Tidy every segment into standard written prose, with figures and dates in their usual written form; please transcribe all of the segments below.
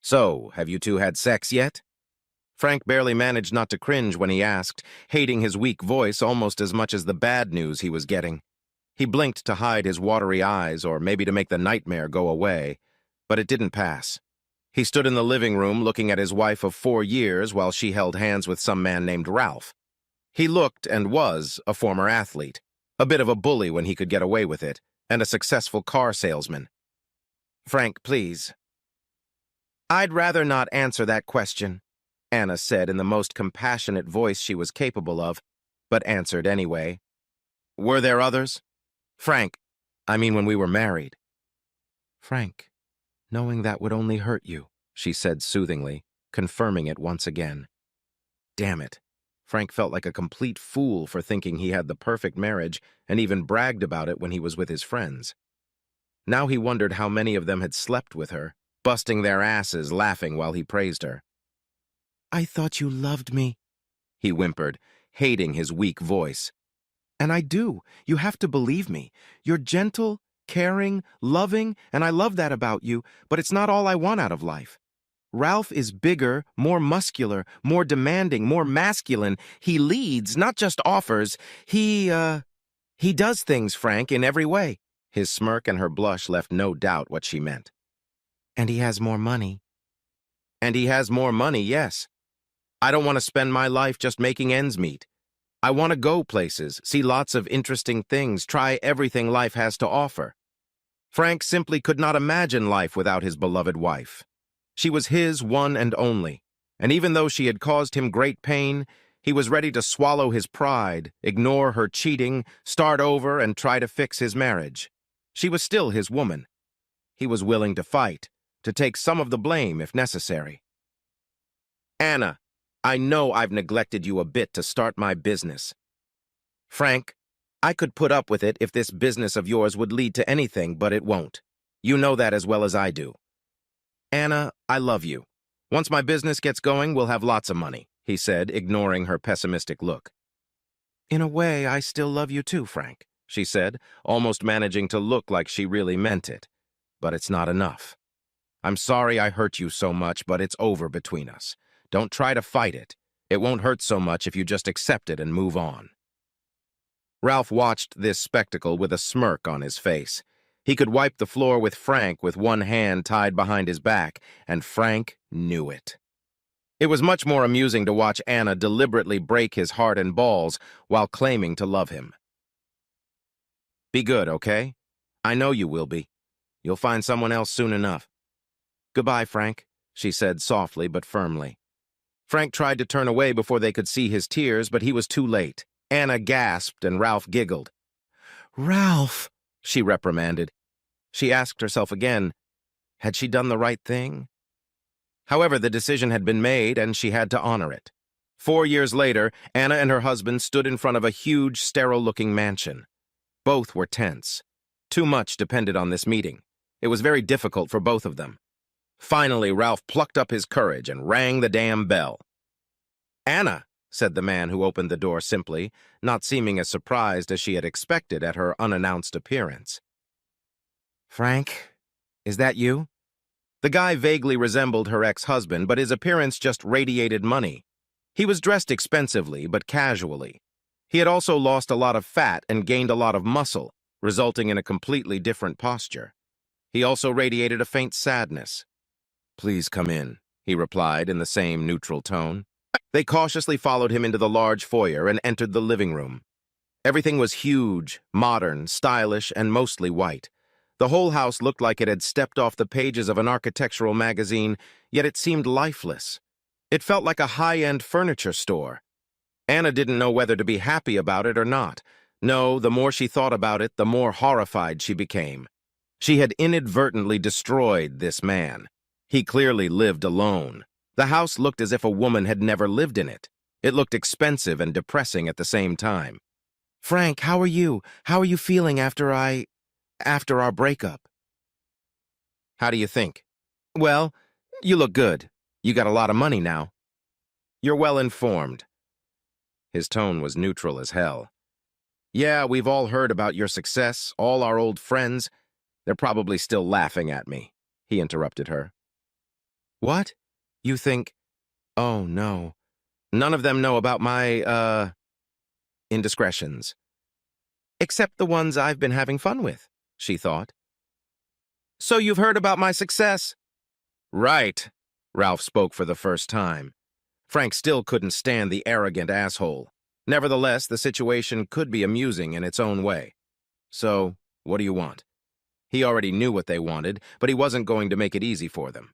So, have you two had sex yet? Frank barely managed not to cringe when he asked, hating his weak voice almost as much as the bad news he was getting. He blinked to hide his watery eyes, or maybe to make the nightmare go away, but it didn't pass. He stood in the living room looking at his wife of 4 years while she held hands with some man named Ralph. He looked and was a former athlete, a bit of a bully when he could get away with it, and a successful car salesman. Frank, please. I'd rather not answer that question, Anna said in the most compassionate voice she was capable of, but answered anyway. Were there others? Frank, I mean when we were married. Frank, knowing that would only hurt you, she said soothingly, confirming it once again. Damn it. Frank felt like a complete fool for thinking he had the perfect marriage and even bragged about it when he was with his friends. Now he wondered how many of them had slept with her, busting their asses laughing while he praised her. I thought you loved me, he whimpered, hating his weak voice. And I do. You have to believe me. You're gentle, caring, loving, and I love that about you, but it's not all I want out of life. Ralph is bigger, more muscular, more demanding, more masculine. He leads, not just offers. He does things, Frank, in every way. His smirk and her blush left no doubt what she meant. And he has more money. And he has more money, yes. I don't want to spend my life just making ends meet. I want to go places, see lots of interesting things, try everything life has to offer. Frank simply could not imagine life without his beloved wife. She was his one and only, and even though she had caused him great pain, he was ready to swallow his pride, ignore her cheating, start over, and try to fix his marriage. She was still his woman. He was willing to fight, to take some of the blame if necessary. Anna, I know I've neglected you a bit to start my business. Frank, I could put up with it if this business of yours would lead to anything, but it won't. You know that as well as I do. Anna, I love you. Once my business gets going, we'll have lots of money, he said, ignoring her pessimistic look. In a way, I still love you too, Frank, she said, almost managing to look like she really meant it. But it's not enough. I'm sorry I hurt you so much, but it's over between us. Don't try to fight it. It won't hurt so much if you just accept it and move on. Ralph watched this spectacle with a smirk on his face. He could wipe the floor with Frank with one hand tied behind his back, and Frank knew it. It was much more amusing to watch Anna deliberately break his heart and balls while claiming to love him. Be good, okay? I know you will be. You'll find someone else soon enough. Goodbye, Frank, she said softly but firmly. Frank tried to turn away before they could see his tears, but he was too late. Anna gasped and Ralph giggled. Ralph, she reprimanded. She asked herself again, had she done the right thing? However, the decision had been made, and she had to honor it. 4 years later, Anna and her husband stood in front of a huge, sterile-looking mansion. Both were tense. Too much depended on this meeting. It was very difficult for both of them. Finally, Ralph plucked up his courage and rang the damn bell. Anna, said the man who opened the door simply, not seeming as surprised as she had expected at her unannounced appearance. Frank, is that you? The guy vaguely resembled her ex-husband, but his appearance just radiated money. He was dressed expensively, but casually. He had also lost a lot of fat and gained a lot of muscle, resulting in a completely different posture. He also radiated a faint sadness. Please come in, he replied in the same neutral tone. They cautiously followed him into the large foyer and entered the living room. Everything was huge, modern, stylish, and mostly white. The whole house looked like it had stepped off the pages of an architectural magazine, yet it seemed lifeless. It felt like a high-end furniture store. Anna didn't know whether to be happy about it or not. No, the more she thought about it, the more horrified she became. She had inadvertently destroyed this man. He clearly lived alone. The house looked as if a woman had never lived in it. It looked expensive and depressing at the same time. Frank, how are you? How are you feeling after our breakup? How do you think? Well, you look good. You got a lot of money now. You're well informed. His tone was neutral as hell. Yeah, we've all heard about your success, all our old friends. They're probably still laughing at me, he interrupted her. What? You think, oh no, none of them know about my, indiscretions. Except the ones I've been having fun with, she thought. So you've heard about my success? Right, Ralph spoke for the first time. Frank still couldn't stand the arrogant asshole. Nevertheless, the situation could be amusing in its own way. So, what do you want? He already knew what they wanted, but he wasn't going to make it easy for them.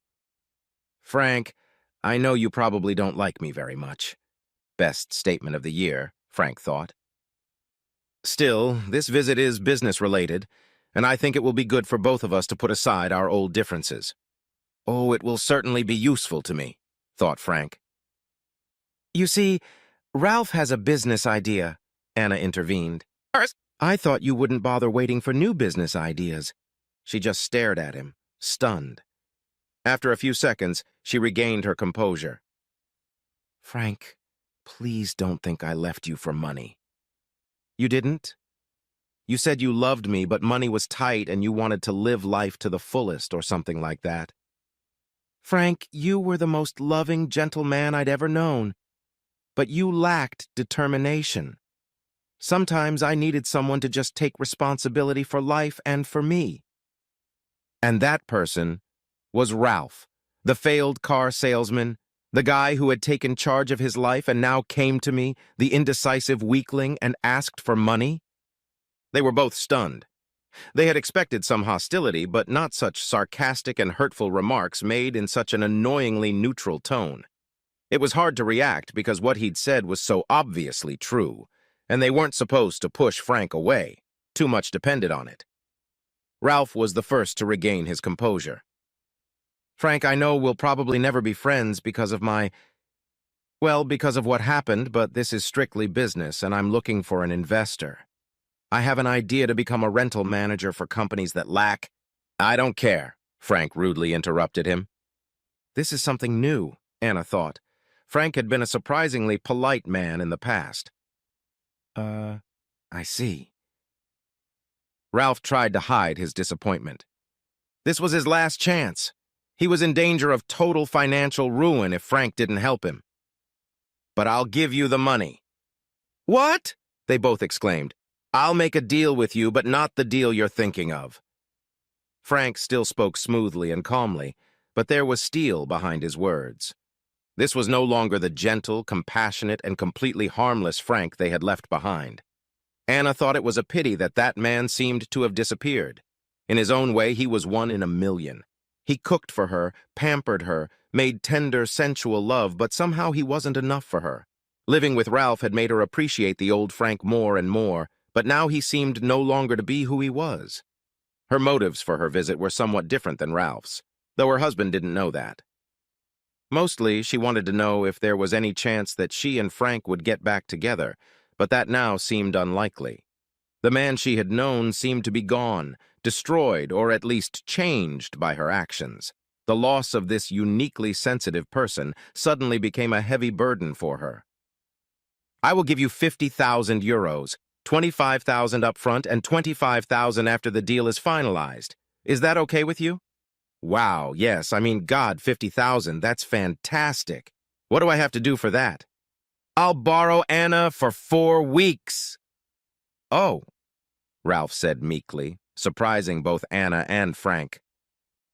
Frank, I know you probably don't like me very much. Best statement of the year, Frank thought. Still, this visit is business-related, and I think it will be good for both of us to put aside our old differences. Oh, it will certainly be useful to me, thought Frank. You see, Ralph has a business idea, Anna intervened. I thought you wouldn't bother waiting for new business ideas. She just stared at him, stunned. After a few seconds, she regained her composure. Frank, please don't think I left you for money. You didn't? You said you loved me, but money was tight and you wanted to live life to the fullest or something like that. Frank, you were the most loving, gentle man I'd ever known, but you lacked determination. Sometimes I needed someone to just take responsibility for life and for me. And that person was Ralph, the failed car salesman, the guy who had taken charge of his life and now came to me, the indecisive weakling, and asked for money. They were both stunned. They had expected some hostility, but not such sarcastic and hurtful remarks made in such an annoyingly neutral tone. It was hard to react because what he'd said was so obviously true, and they weren't supposed to push Frank away. Too much depended on it. Ralph was the first to regain his composure. Frank, I know we'll probably never be friends because of because of what happened, but this is strictly business, and I'm looking for an investor. I have an idea to become a rental manager for companies that lack. I don't care, Frank rudely interrupted him. This is something new, Anna thought. Frank had been a surprisingly polite man in the past. I see. Ralph tried to hide his disappointment. This was his last chance. He was in danger of total financial ruin if Frank didn't help him. But I'll give you the money. What? They both exclaimed. I'll make a deal with you, but not the deal you're thinking of. Frank still spoke smoothly and calmly, but there was steel behind his words. This was no longer the gentle, compassionate, and completely harmless Frank they had left behind. Anna thought it was a pity that that man seemed to have disappeared. In his own way, he was one in a million. He cooked for her, pampered her, made tender, sensual love, but somehow he wasn't enough for her. Living with Ralph had made her appreciate the old Frank more and more, but now he seemed no longer to be who he was. Her motives for her visit were somewhat different than Ralph's, though her husband didn't know that. Mostly, she wanted to know if there was any chance that she and Frank would get back together, but that now seemed unlikely. The man she had known seemed to be gone, destroyed, or at least changed by her actions. The loss of this uniquely sensitive person suddenly became a heavy burden for her. I will give you 50,000 euros, 25,000 up front and 25,000 after the deal is finalized. Is that okay with you? Wow, yes, God, 50,000, that's fantastic. What do I have to do for that? I'll borrow Anna for 4 weeks. Oh, Ralph said meekly, surprising both Anna and Frank.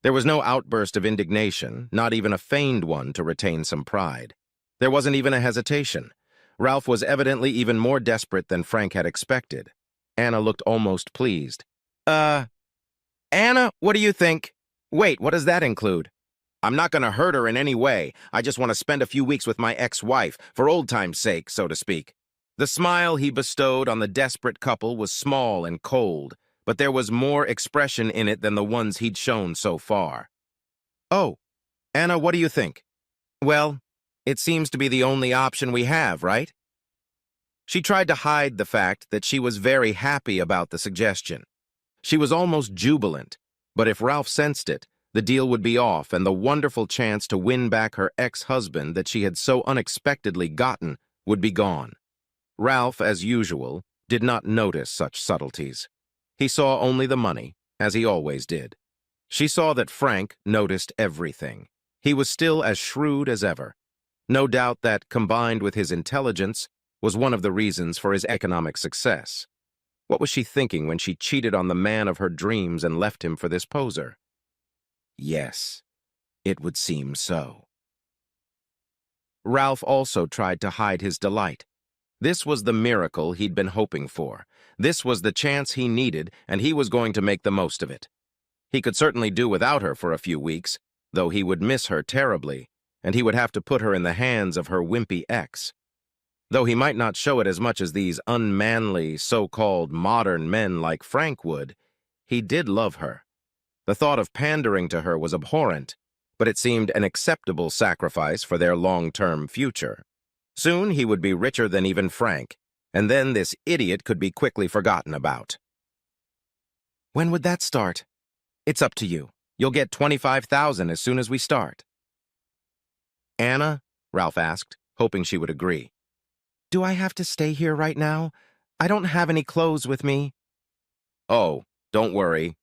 There was no outburst of indignation, not even a feigned one to retain some pride. There wasn't even a hesitation. Ralph was evidently even more desperate than Frank had expected. Anna looked almost pleased. Anna, what do you think? Wait, what does that include? I'm not gonna hurt her in any way. I just want to spend a few weeks with my ex-wife, for old time's sake, so to speak. The smile he bestowed on the desperate couple was small and cold, but there was more expression in it than the ones he'd shown so far. Oh, Anna, what do you think? Well, it seems to be the only option we have, right? She tried to hide the fact that she was very happy about the suggestion. She was almost jubilant, but if Ralph sensed it, the deal would be off and the wonderful chance to win back her ex-husband that she had so unexpectedly gotten would be gone. Ralph, as usual, did not notice such subtleties. He saw only the money, as he always did. She saw that Frank noticed everything. He was still as shrewd as ever. No doubt that, combined with his intelligence, was one of the reasons for his economic success. What was she thinking when she cheated on the man of her dreams and left him for this poser? Yes, it would seem so. Ralph also tried to hide his delight. This was the miracle he'd been hoping for. This was the chance he needed, and he was going to make the most of it. He could certainly do without her for a few weeks, though he would miss her terribly, and he would have to put her in the hands of her wimpy ex. Though he might not show it as much as these unmanly, so-called modern men like Frank would, he did love her. The thought of pandering to her was abhorrent, but it seemed an acceptable sacrifice for their long-term future. Soon he would be richer than even Frank, and then this idiot could be quickly forgotten about. When would that start? It's up to you. You'll get $25,000 as soon as we start. Anna? Ralph asked, hoping she would agree. Do I have to stay here right now? I don't have any clothes with me. Oh, don't worry.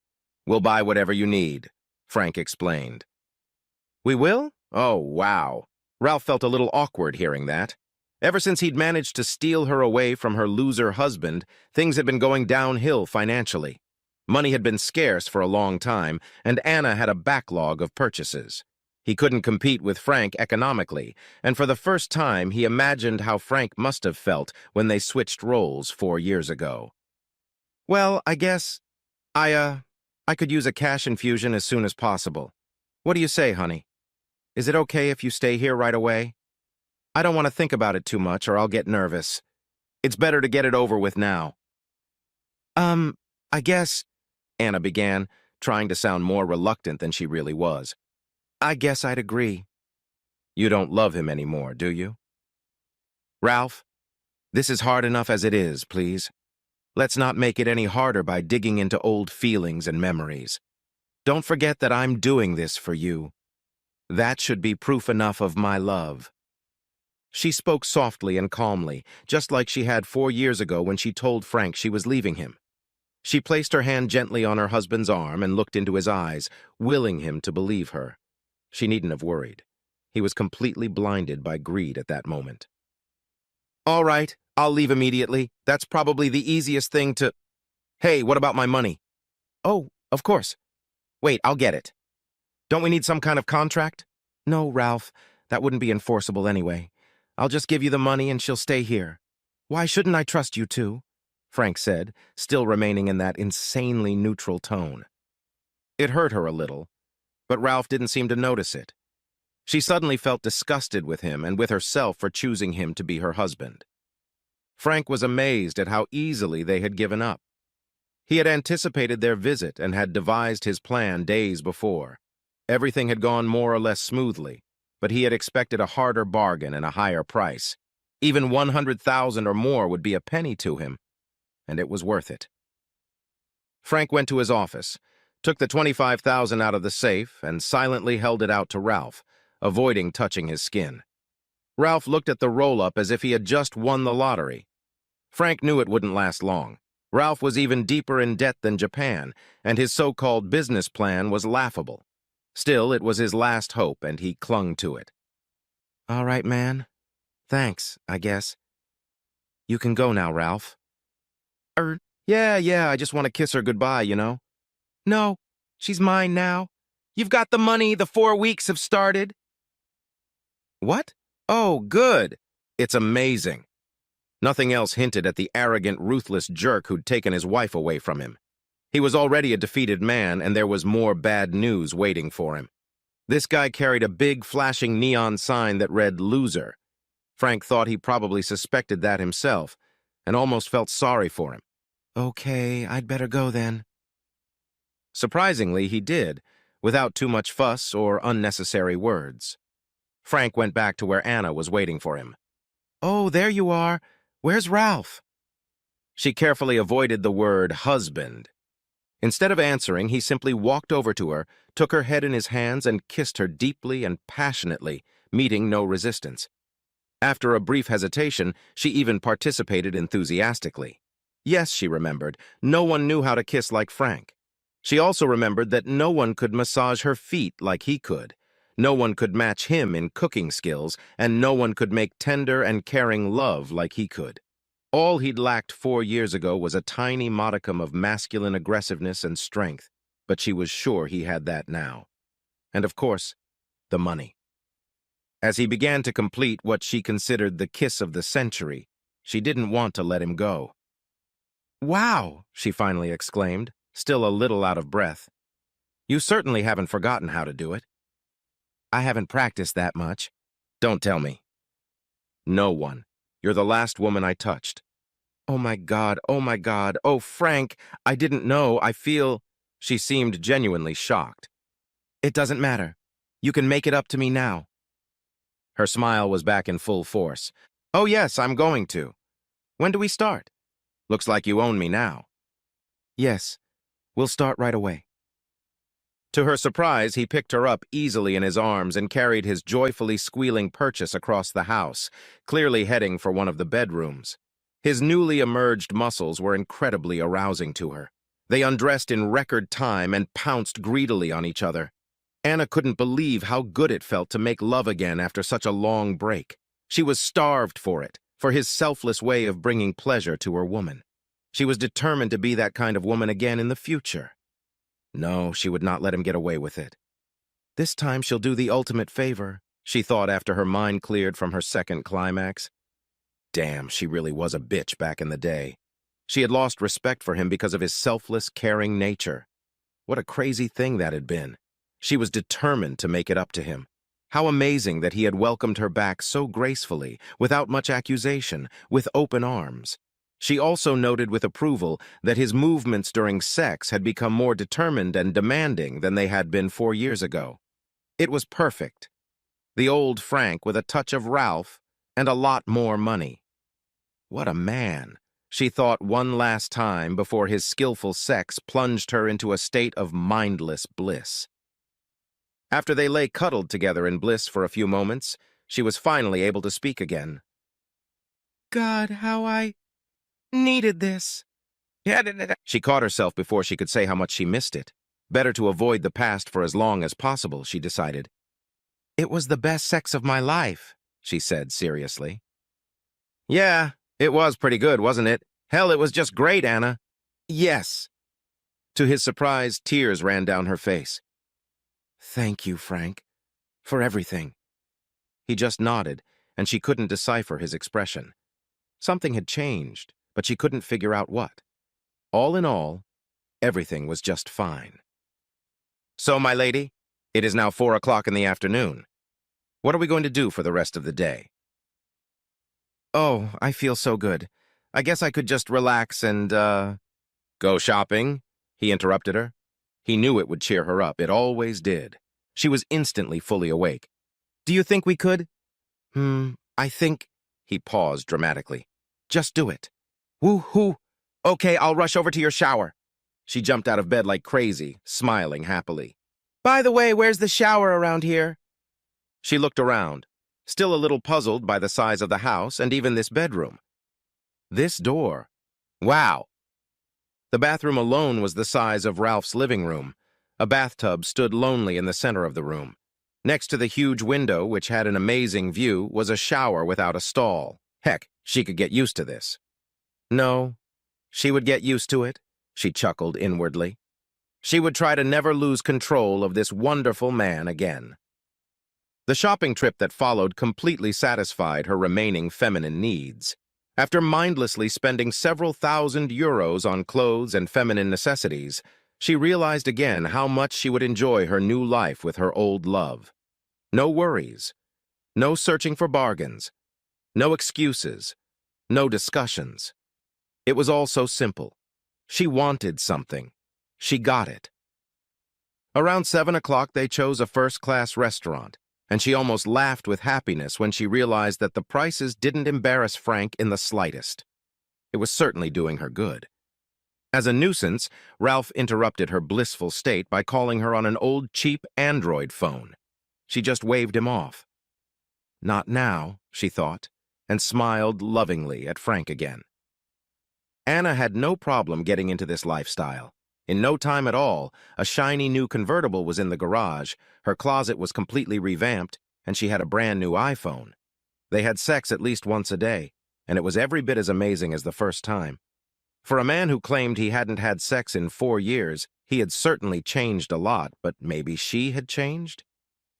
We'll buy whatever you need, Frank explained. We will? Oh, wow. Ralph felt a little awkward hearing that. Ever since he'd managed to steal her away from her loser husband, things had been going downhill financially. Money had been scarce for a long time, and Anna had a backlog of purchases. He couldn't compete with Frank economically, and for the first time he imagined how Frank must have felt when they switched roles 4 years ago. Well, I guess I could use a cash infusion as soon as possible. What do you say, honey? Is it okay if you stay here right away? I don't want to think about it too much or I'll get nervous. It's better to get it over with now. I guess, Anna began, trying to sound more reluctant than she really was. I guess I'd agree. You don't love him anymore, do you? Ralph, this is hard enough as it is, please. Let's not make it any harder by digging into old feelings and memories. Don't forget that I'm doing this for you. That should be proof enough of my love. She spoke softly and calmly, just like she had 4 years ago when she told Frank she was leaving him. She placed her hand gently on her husband's arm and looked into his eyes, willing him to believe her. She needn't have worried. He was completely blinded by greed at that moment. All right, I'll leave immediately. That's probably the easiest thing to... Hey, what about my money? Oh, of course. Wait, I'll get it. Don't we need some kind of contract? No, Ralph, that wouldn't be enforceable anyway. I'll just give you the money and she'll stay here. Why shouldn't I trust you too? Frank said, still remaining in that insanely neutral tone. It hurt her a little, but Ralph didn't seem to notice it. She suddenly felt disgusted with him and with herself for choosing him to be her husband. Frank was amazed at how easily they had given up. He had anticipated their visit and had devised his plan days before. Everything had gone more or less smoothly, but he had expected a harder bargain and a higher price. Even $100,000 or more would be a penny to him, and it was worth it. Frank went to his office, took the $25,000 out of the safe, and silently held it out to Ralph, avoiding touching his skin. Ralph looked at the roll-up as if he had just won the lottery. Frank knew it wouldn't last long. Ralph was even deeper in debt than Japan, and his so-called business plan was laughable. Still, it was his last hope, and he clung to it. All right, man. Thanks, I guess. You can go now, Ralph. Yeah, I just want to kiss her goodbye, you know. No, she's mine now. You've got the money, the 4 weeks have started. What? Oh, good. It's amazing. Nothing else hinted at the arrogant, ruthless jerk who'd taken his wife away from him. He was already a defeated man, and there was more bad news waiting for him. This guy carried a big, flashing neon sign that read "Loser." Frank thought he probably suspected that himself, and almost felt sorry for him. Okay, I'd better go then. Surprisingly, he did, without too much fuss or unnecessary words. Frank went back to where Anna was waiting for him. Oh, there you are. Where's Ralph? She carefully avoided the word husband. Instead of answering, he simply walked over to her, took her head in his hands, and kissed her deeply and passionately, meeting no resistance. After a brief hesitation, she even participated enthusiastically. Yes, she remembered, no one knew how to kiss like Frank. She also remembered that no one could massage her feet like he could. No one could match him in cooking skills, and no one could make tender and caring love like he could. All he'd lacked 4 years ago was a tiny modicum of masculine aggressiveness and strength, but she was sure he had that now. And of course, the money. As he began to complete what she considered the kiss of the century, she didn't want to let him go. "Wow," she finally exclaimed, still a little out of breath. "You certainly haven't forgotten how to do it." "I haven't practiced that much." "Don't tell me." "No one. You're the last woman I touched." "Oh my God, oh my God, oh Frank, I didn't know, I feel—" She seemed genuinely shocked. "It doesn't matter. You can make it up to me now." Her smile was back in full force. "Oh yes, I'm going to. When do we start? Looks like you own me now." "Yes, we'll start right away." To her surprise, he picked her up easily in his arms and carried his joyfully squealing purchase across the house, clearly heading for one of the bedrooms. His newly emerged muscles were incredibly arousing to her. They undressed in record time and pounced greedily on each other. Anna couldn't believe how good it felt to make love again after such a long break. She was starved for it, for his selfless way of bringing pleasure to her woman. She was determined to be that kind of woman again in the future. No, she would not let him get away with it. This time she'll do the ultimate favor, she thought after her mind cleared from her second climax. Damn, she really was a bitch back in the day. She had lost respect for him because of his selfless, caring nature. What a crazy thing that had been. She was determined to make it up to him. How amazing that he had welcomed her back so gracefully, without much accusation, with open arms. She also noted with approval that his movements during sex had become more determined and demanding than they had been 4 years ago. It was perfect. The old Frank with a touch of Ralph and a lot more money. What a man, she thought one last time before his skillful sex plunged her into a state of mindless bliss. After they lay cuddled together in bliss for a few moments, she was finally able to speak again. "God, how I needed this." She caught herself before she could say how much she missed it. Better to avoid the past for as long as possible, she decided. "It was the best sex of my life," she said seriously. "Yeah, it was pretty good, wasn't it? Hell, it was just great, Anna." "Yes." To his surprise, tears ran down her face. "Thank you, Frank, for everything." He just nodded, and she couldn't decipher his expression. Something had changed, but she couldn't figure out what. All in all, everything was just fine. "So, my lady, it is now 4 o'clock in the afternoon. What are we going to do for the rest of the day?" "Oh, I feel so good. I guess I could just relax and, Go shopping?" he interrupted her. He knew it would cheer her up. It always did. She was instantly fully awake. "Do you think we could?" I think—" He paused dramatically. "Just do it." "Woo-hoo! Okay, I'll rush over to your shower." She jumped out of bed like crazy, smiling happily. "By the way, where's the shower around here?" She looked around, still a little puzzled by the size of the house and even this bedroom. This door. Wow! The bathroom alone was the size of Ralph's living room. A bathtub stood lonely in the center of the room. Next to the huge window, which had an amazing view, was a shower without a stall. Heck, she could get used to this. No, she would get used to it, she chuckled inwardly. She would try to never lose control of this wonderful man again. The shopping trip that followed completely satisfied her remaining feminine needs. After mindlessly spending several €1,000s on clothes and feminine necessities, she realized again how much she would enjoy her new life with her old love. No worries, no searching for bargains, no excuses, no discussions. It was all so simple. She wanted something. She got it. Around 7 o'clock, they chose a first-class restaurant, and she almost laughed with happiness when she realized that the prices didn't embarrass Frank in the slightest. It was certainly doing her good. As a nuisance, Ralph interrupted her blissful state by calling her on an old, cheap Android phone. She just waved him off. Not now, she thought, and smiled lovingly at Frank again. Anna had no problem getting into this lifestyle. In no time at all, a shiny new convertible was in the garage, her closet was completely revamped, and she had a brand new iPhone. They had sex at least once a day, and it was every bit as amazing as the first time. For a man who claimed he hadn't had sex in 4 years, he had certainly changed a lot, but maybe she had changed?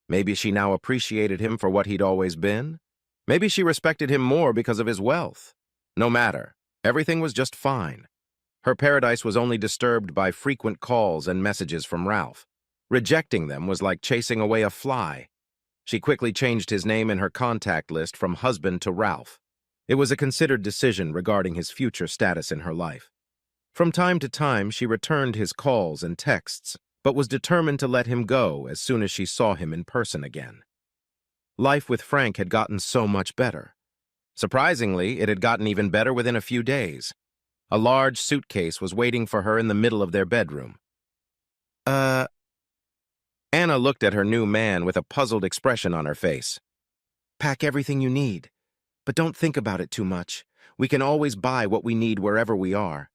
Maybe she now appreciated him for what he'd always been? Maybe she respected him more because of his wealth. No matter, everything was just fine. Her paradise was only disturbed by frequent calls and messages from Ralph. Rejecting them was like chasing away a fly. She quickly changed his name in her contact list from husband to Ralph. It was a considered decision regarding his future status in her life. From time to time, she returned his calls and texts, but was determined to let him go as soon as she saw him in person again. Life with Frank had gotten so much better. Surprisingly, it had gotten even better within a few days. A large suitcase was waiting for her in the middle of their bedroom. Anna looked at her new man with a puzzled expression on her face. Pack everything you need, but don't think about it too much. We can always buy what we need wherever we are.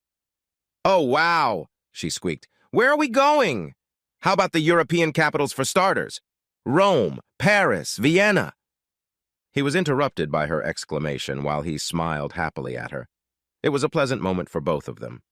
Oh, wow, she squeaked. Where are we going? How about the European capitals for starters? Rome, Paris, Vienna. He was interrupted by her exclamation while he smiled happily at her. It was a pleasant moment for both of them.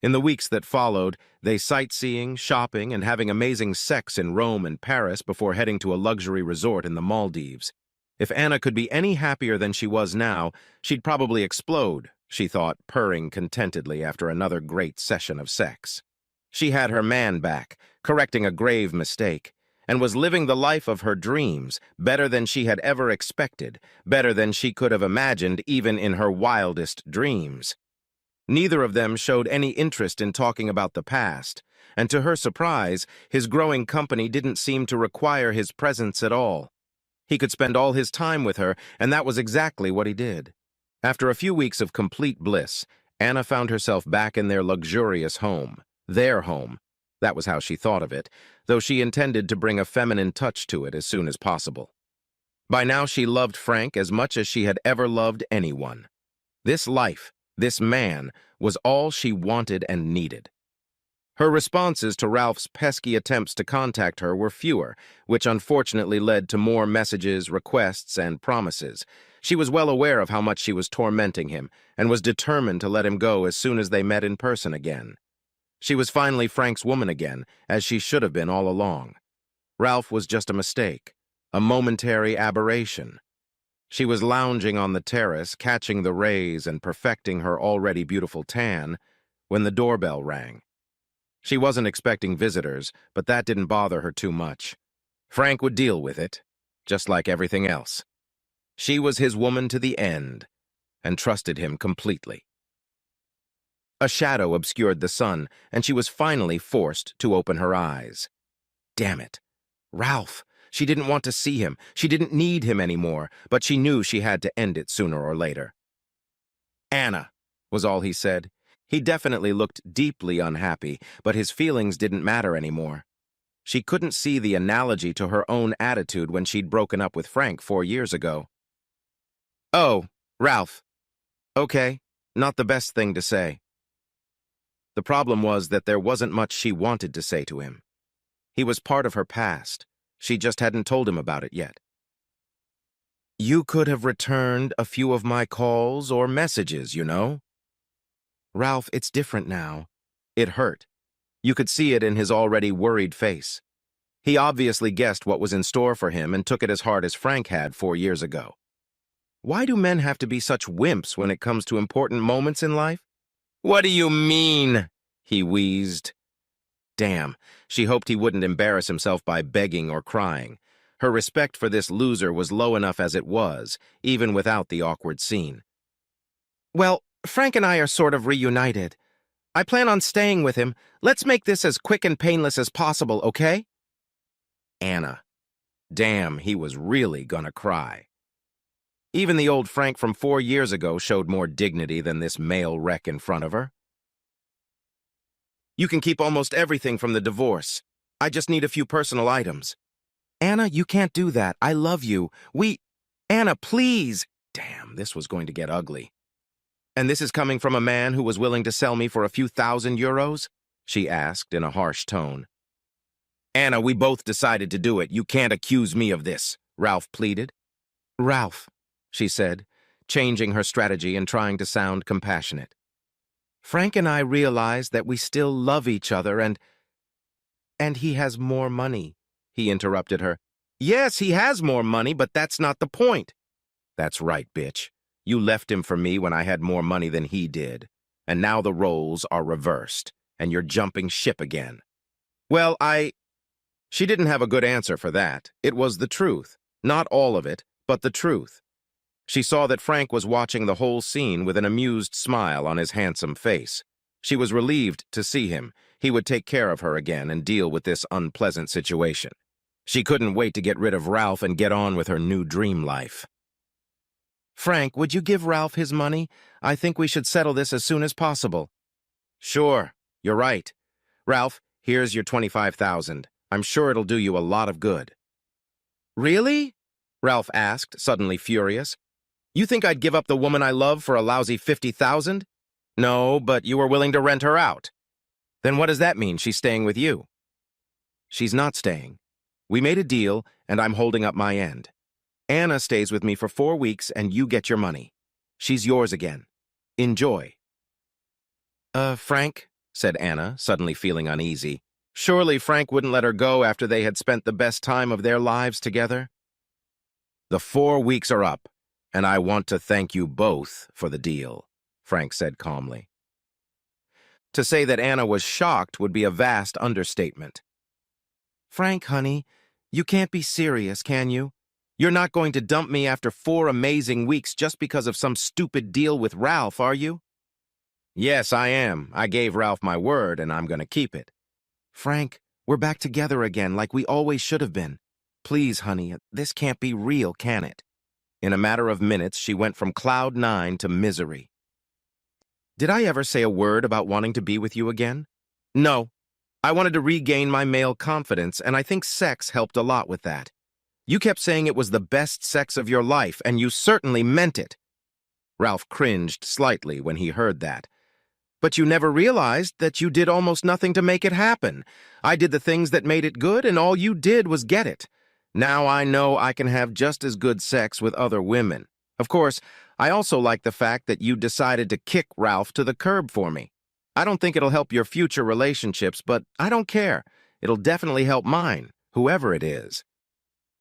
In the weeks that followed, they sightseeing, shopping, and having amazing sex in Rome and Paris before heading to a luxury resort in the Maldives. If Anna could be any happier than she was now, she'd probably explode, she thought, purring contentedly after another great session of sex. She had her man back, correcting a grave mistake, and was living the life of her dreams, better than she had ever expected, better than she could have imagined even in her wildest dreams. Neither of them showed any interest in talking about the past, and to her surprise, his growing company didn't seem to require his presence at all. He could spend all his time with her, and that was exactly what he did. After a few weeks of complete bliss, Anna found herself back in their luxurious home. Their home. That was how she thought of it, though she intended to bring a feminine touch to it as soon as possible. By now she loved Frank as much as she had ever loved anyone. This life, this man, was all she wanted and needed. Her responses to Ralph's pesky attempts to contact her were fewer, which unfortunately led to more messages, requests, and promises. She was well aware of how much she was tormenting him, and was determined to let him go as soon as they met in person again. She was finally Frank's woman again, as she should have been all along. Ralph was just a mistake, a momentary aberration. She was lounging on the terrace, catching the rays and perfecting her already beautiful tan, when the doorbell rang. She wasn't expecting visitors, but that didn't bother her too much. Frank would deal with it, just like everything else. She was his woman to the end, and trusted him completely. A shadow obscured the sun, and she was finally forced to open her eyes. Damn it. Ralph. She didn't want to see him. She didn't need him anymore, but she knew she had to end it sooner or later. Anna, was all he said. He definitely looked deeply unhappy, but his feelings didn't matter anymore. She couldn't see the analogy to her own attitude when she'd broken up with Frank 4 years ago. Oh, Ralph. Okay, not the best thing to say. The problem was that there wasn't much she wanted to say to him. He was part of her past. She just hadn't told him about it yet. You could have returned a few of my calls or messages, you know? Ralph, it's different now. It hurt. You could see it in his already worried face. He obviously guessed what was in store for him and took it as hard as Frank had 4 years ago. Why do men have to be such wimps when it comes to important moments in life? What do you mean? He wheezed. Damn, she hoped he wouldn't embarrass himself by begging or crying. Her respect for this loser was low enough as it was, even without the awkward scene. Well, Frank and I are sort of reunited. I plan on staying with him. Let's make this as quick and painless as possible, okay? Anna. Damn, he was really gonna cry. Even the old Frank from 4 years ago showed more dignity than this male wreck in front of her. You can keep almost everything from the divorce. I just need a few personal items. Anna, you can't do that. I love you. Anna, please. Damn, this was going to get ugly. And this is coming from a man who was willing to sell me for a few €1,000? she asked in a harsh tone. Anna, we both decided to do it. You can't accuse me of this, Ralph pleaded. Ralph, she said, changing her strategy and trying to sound compassionate. Frank and I realize that we still love each other and he has more money, he interrupted her. Yes, he has more money, but that's not the point. That's right, bitch. You left him for me when I had more money than he did. And now the roles are reversed, and you're jumping ship again. Well, She didn't have a good answer for that. It was the truth. Not all of it, but the truth. She saw that Frank was watching the whole scene with an amused smile on his handsome face. She was relieved to see him. He would take care of her again and deal with this unpleasant situation. She couldn't wait to get rid of Ralph and get on with her new dream life. Frank, would you give Ralph his money? I think we should settle this as soon as possible. Sure, you're right. Ralph, here's your $25,000. I'm sure it'll do you a lot of good. Really? Ralph asked, suddenly furious. You think I'd give up the woman I love for a lousy $50,000? No, but you were willing to rent her out. Then what does that mean? She's staying with you? She's not staying. We made a deal, and I'm holding up my end. Anna stays with me for 4 weeks, and you get your money. She's yours again. Enjoy. Frank, said Anna, suddenly feeling uneasy. Surely Frank wouldn't let her go after they had spent the best time of their lives together? The 4 weeks are up, and I want to thank you both for the deal, Frank said calmly. To say that Anna was shocked would be a vast understatement. Frank, honey, you can't be serious, can you? You're not going to dump me after 4 amazing weeks just because of some stupid deal with Ralph, are you? Yes, I am. I gave Ralph my word, and I'm going to keep it. Frank, we're back together again like we always should have been. Please, honey, this can't be real, can it? In a matter of minutes, she went from cloud 9 to misery. Did I ever say a word about wanting to be with you again? No. I wanted to regain my male confidence, and I think sex helped a lot with that. You kept saying it was the best sex of your life, and you certainly meant it. Ralph cringed slightly when he heard that. But you never realized that you did almost nothing to make it happen. I did the things that made it good, and all you did was get it. Now I know I can have just as good sex with other women. Of course, I also like the fact that you decided to kick Ralph to the curb for me. I don't think it'll help your future relationships, but I don't care. It'll definitely help mine, whoever it is.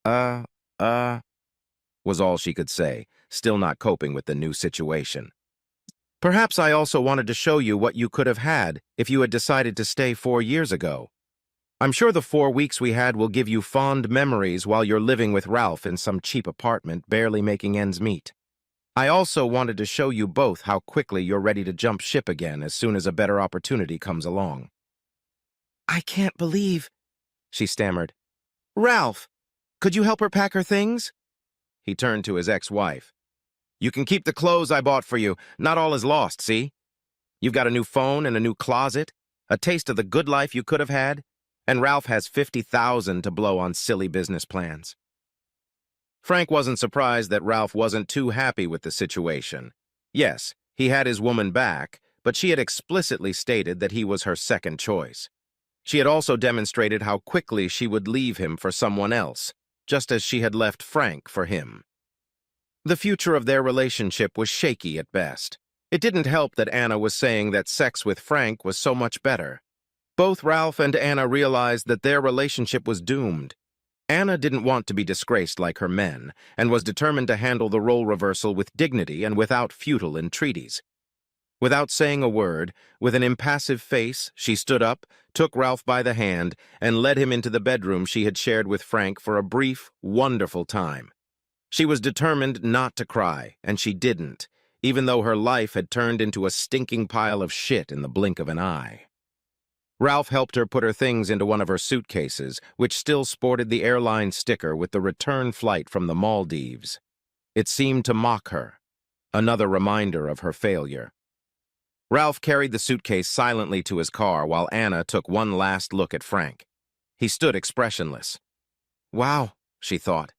Was all she could say, still not coping with the new situation. Perhaps I also wanted to show you what you could have had if you had decided to stay 4 years ago. I'm sure the 4 weeks we had will give you fond memories while you're living with Ralph in some cheap apartment, barely making ends meet. I also wanted to show you both how quickly you're ready to jump ship again as soon as a better opportunity comes along. I can't believe, she stammered. Ralph, could you help her pack her things? He turned to his ex-wife. You can keep the clothes I bought for you. Not all is lost, see? You've got a new phone and a new closet, a taste of the good life you could have had, and Ralph has $50,000 to blow on silly business plans. Frank wasn't surprised that Ralph wasn't too happy with the situation. Yes, he had his woman back, but she had explicitly stated that he was her second choice. She had also demonstrated how quickly she would leave him for someone else, just as she had left Frank for him. The future of their relationship was shaky at best. It didn't help that Anna was saying that sex with Frank was so much better. Both Ralph and Anna realized that their relationship was doomed. Anna didn't want to be disgraced like her men, and was determined to handle the role reversal with dignity and without futile entreaties. Without saying a word, with an impassive face, she stood up, took Ralph by the hand, and led him into the bedroom she had shared with Frank for a brief, wonderful time. She was determined not to cry, and she didn't, even though her life had turned into a stinking pile of shit in the blink of an eye. Ralph helped her put her things into one of her suitcases, which still sported the airline sticker with the return flight from the Maldives. It seemed to mock her, another reminder of her failure. Ralph carried the suitcase silently to his car while Anna took one last look at Frank. He stood expressionless. Wow, she thought.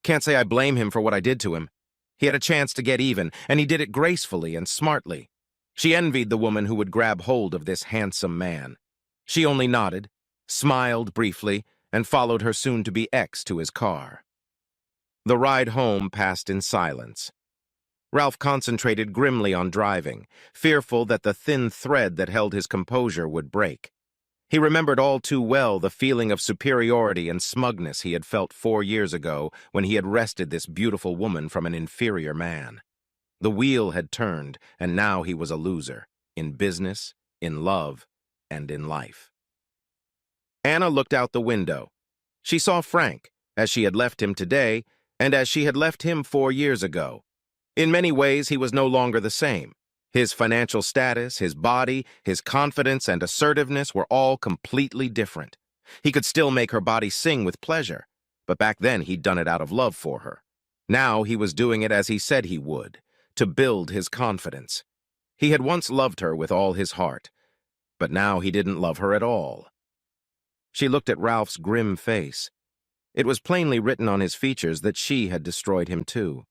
Can't say I blame him for what I did to him. He had a chance to get even, and he did it gracefully and smartly. She envied the woman who would grab hold of this handsome man. She only nodded, smiled briefly, and followed her soon-to-be ex to his car. The ride home passed in silence. Ralph concentrated grimly on driving, fearful that the thin thread that held his composure would break. He remembered all too well the feeling of superiority and smugness he had felt 4 years ago when he had wrested this beautiful woman from an inferior man. The wheel had turned, and now he was a loser, in business, in love, and in life. Anna looked out the window. She saw Frank, as she had left him today, and as she had left him 4 years ago. In many ways, he was no longer the same. His financial status, his body, his confidence, and assertiveness were all completely different. He could still make her body sing with pleasure, but back then he'd done it out of love for her. Now he was doing it as he said he would, to build his confidence. He had once loved her with all his heart, but now he didn't love her at all. She looked at Ralph's grim face. It was plainly written on his features that she had destroyed him too.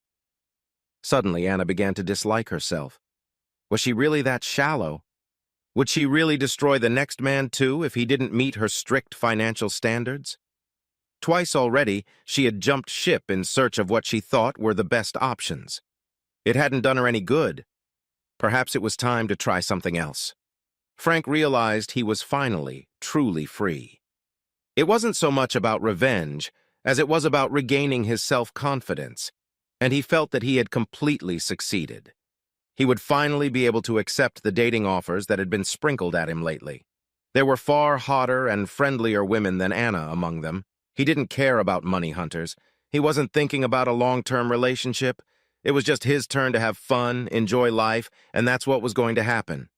Suddenly, Anna began to dislike herself. Was she really that shallow? Would she really destroy the next man too if he didn't meet her strict financial standards? Twice already, she had jumped ship in search of what she thought were the best options. It hadn't done her any good. Perhaps it was time to try something else. Frank realized he was finally, truly free. It wasn't so much about revenge as it was about regaining his self-confidence, and he felt that he had completely succeeded. He would finally be able to accept the dating offers that had been sprinkled at him lately. There were far hotter and friendlier women than Anna among them. He didn't care about money hunters. He wasn't thinking about a long-term relationship. It was just his turn to have fun, enjoy life, and that's what was going to happen.